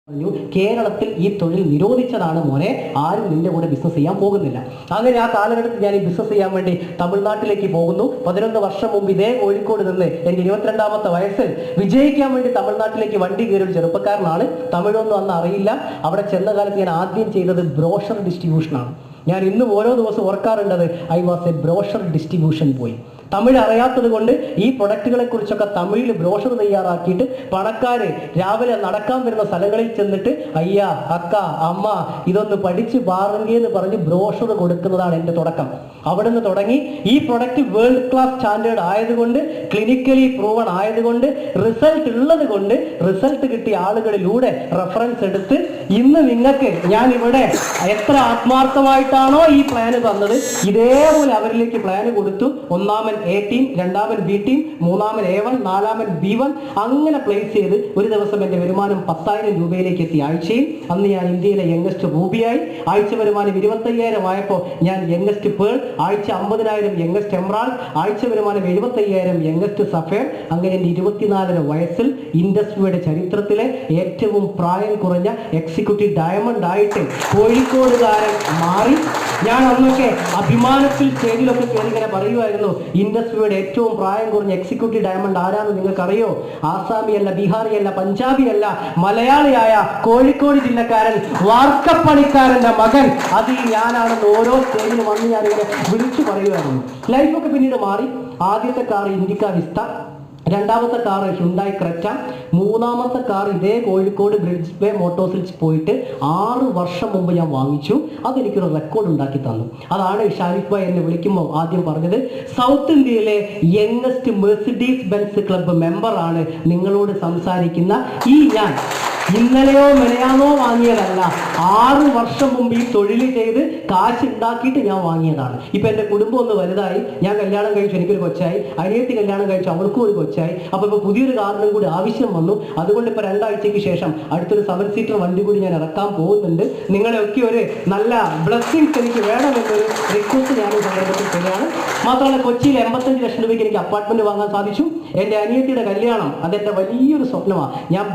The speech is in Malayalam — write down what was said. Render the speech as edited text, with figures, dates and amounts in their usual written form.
കേരളത്തിൽ ഈ തൊഴിൽ നിരോധിച്ചതാണ് മോനെ, ആരും നിന്റെ കൂടെ ബിസിനസ് ചെയ്യാൻ പോകുന്നില്ല. അങ്ങനെ ആ കാലഘട്ടത്തിൽ ഞാൻ ഈ ബിസിനസ് ചെയ്യാൻ വേണ്ടി തമിഴ്നാട്ടിലേക്ക് പോകുന്നു. 11 വർഷം മുമ്പ് ഇതേ കോഴിക്കോട് നിന്ന് എൻ്റെ 22ാമത്തെ വയസ്സിൽ വിജയിക്കാൻ വേണ്ടി തമിഴ്നാട്ടിലേക്ക് വണ്ടി കയറിയ ഒരു ചെറുപ്പക്കാരനാണ്. തമിഴൊന്നും അന്ന് അറിയില്ല. അവിടെ ചെന്ന കാലത്ത് ഞാൻ ആദ്യം ചെയ്തത് ബ്രോഷർ ഡിസ്ട്രിബ്യൂഷനാണ്. ഞാൻ ഇന്നും ഓരോ ദിവസം ഓർക്കാറുണ്ടത് I was a brochure distribution boy. Tamil അറിയാത്തത് കൊണ്ട് ഈ പ്രൊഡക്റ്റുകളെ കുറിച്ചൊക്കെ തമിഴിൽ ബ്രോഷർ തയ്യാറാക്കിയിട്ട് പണക്കാര് രാവിലെ നടക്കാൻ വരുന്ന സ്ഥലങ്ങളിൽ ചെന്നിട്ട് അയ്യ, അക്ക, അമ്മ ഇതൊന്ന് പഠിച്ച് പാറുങ്കയെന്ന് പറഞ്ഞ് ബ്രോഷർ കൊടുക്കുന്നതാണ് എൻ്റെ തുടക്കം. അവിടെ നിന്ന് തുടങ്ങി ഈ പ്രൊഡക്റ്റ് വേൾഡ് ക്ലാസ് സ്റ്റാൻഡേർഡ് ആയതുകൊണ്ട്, ക്ലിനിക്കലി പ്രൂവൺ ആയതുകൊണ്ട്, റിസൾട്ട് ഉള്ളത് കൊണ്ട്, റിസൾട്ട് കിട്ടിയ ആളുകളിലൂടെ റെഫറൻസ് എടുത്ത് ഇന്ന് നിങ്ങൾക്ക് ഞാൻ ഇവിടെ എത്ര ആത്മാർത്ഥമായിട്ടാണോ ഈ പ്ലാന് തന്നത്, ഇതേപോലെ അവരിലേക്ക് പ്ലാന് കൊടുത്തു. ഒന്നാമൻ എ ടീം, രണ്ടാമൻ ബി ടീം, മൂന്നാമൻ A1, നാലാമൻ B1 അങ്ങനെ പ്ലേസ് ചെയ്ത് ഒരു ദിവസം എൻ്റെ വരുമാനം 10,000 രൂപയിലേക്ക് എത്തി ആഴ്ചയിൽ. അന്ന് ഞാൻ ഇന്ത്യയിലെ യംഗസ്റ്റ് റൂബിയായി. ആഴ്ച വരുമാനം 25,000 ആയപ്പോൾ ഞാൻ യംഗസ്റ്റ് പേൾ, ആഴ്ച 50,000 യംഗസ്റ്റ് എംറാൾഡ്, ആഴ്ച വരുമാനം 75,000 യംഗസ്റ്റ് സഫേർ. അങ്ങനെ എൻ്റെ 24 വയസ്സിൽ ഇൻഡസ്ട്രിയുടെ ചരിത്രത്തിലെ ഏറ്റവും പ്രായം കുറഞ്ഞ എക്സിക്യൂട്ടീവ് ഡയമണ്ട് ആയിട്ട് കോഴിക്കോടുകാരൻ മാറി. ഞാൻ അന്നൊക്കെ അഭിമാനത്തിൽ സ്റ്റേജിലൊക്കെ കയറി ഇങ്ങനെ പറയുമായിരുന്നു, ഇൻഡസ്ട്രിയുടെ ഏറ്റവും പ്രായം കുറഞ്ഞ എക്സിക്യൂട്ടീവ് ഡയമണ്ട് ആരാന്ന് നിങ്ങൾക്കറിയോ? ആസാമിയല്ല, ബീഹാറിയല്ല, പഞ്ചാബിയല്ല, മലയാളിയായ കോഴിക്കോട് ജില്ലക്കാരൻ വാർക്കപ്പണിക്കാരന്റെ മകൻ, അതിൽ ഞാനാണെന്ന് ഓരോ സ്റ്റേജിലും വന്ന് ഞാനിങ്ങനെ വിളിച്ചു പറയുമായിരുന്നു. ലൈഫൊക്കെ പിന്നീട് മാറി. ആദ്യത്തെ കാർ ഇൻഡിക്ക വിസ്റ്റ, രണ്ടാമത്തെ കാർ ഹ്യുണ്ടായി ക്രെറ്റ, മൂന്നാമത്തെ കാർ ഇതേ കോഴിക്കോട് ബ്രിഡ്ജ് വേ മോട്ടോഴ്സിൽ പോയിട്ട് 6 വർഷം മുമ്പ് ഞാൻ വാങ്ങിച്ചു. അതെനിക്കൊരു റെക്കോർഡ് ഉണ്ടാക്കി തന്നു. അതാണ് ഷാരിഫ് ഭായ് എന്നെ വിളിക്കുമ്പോൾ ആദ്യം പറഞ്ഞത്, സൗത്ത് ഇന്ത്യയിലെ യംഗസ്റ്റ് മെഴ്സിഡീസ് ബെൻസ് ക്ലബ്ബ് മെമ്പറാണ് നിങ്ങളോട് സംസാരിക്കുന്ന ഈ ഞാൻ. ഇന്നലെയോ മെനയാനോ വാങ്ങിയതല്ല, 6 വർഷം മുമ്പ് ഈ തൊഴിൽ ചെയ്ത് കാശ് ഉണ്ടാക്കിയിട്ട് ഞാൻ വാങ്ങിയതാണ്. ഇപ്പൊ എൻ്റെ കുടുംബം ഒന്ന് വലുതായി. ഞാൻ കല്യാണം കഴിച്ചു, എനിക്കൊരു കൊച്ചായി. അനിയത്തി കല്യാണം കഴിച്ചു, അവൾക്കും ഒരു കൊച്ചായി. അപ്പൊ ഇപ്പൊ പുതിയൊരു കാറിനും കൂടി ആവശ്യം വന്നു. അതുകൊണ്ട് ഇപ്പൊ 2 ആഴ്ചയ്ക്ക് ശേഷം അടുത്തൊരു 7 സീറ്റർ വണ്ടി കൂടി ഞാൻ ഇറക്കാൻ പോകുന്നുണ്ട്. നിങ്ങളെയൊക്കെ ഒരു നല്ല ബ്ലെസ്സിങ്സ് എനിക്ക് വേണമെന്നൊരു റിക്വസ്റ്റ് ഞാൻ ഈ സന്ദർഭത്തിൽ ചെയ്യാണ്. മാത്രമല്ല, കൊച്ചിയിൽ 85 ലക്ഷം രൂപയ്ക്ക് എനിക്ക് അപ്പാർട്ട്മെന്റ് വാങ്ങാൻ സാധിച്ചു. എൻ്റെ അനിയത്തിയുടെ കല്യാണം അതെൻ്റെ വലിയൊരു സ്വപ്നമാണ്. ഞാൻ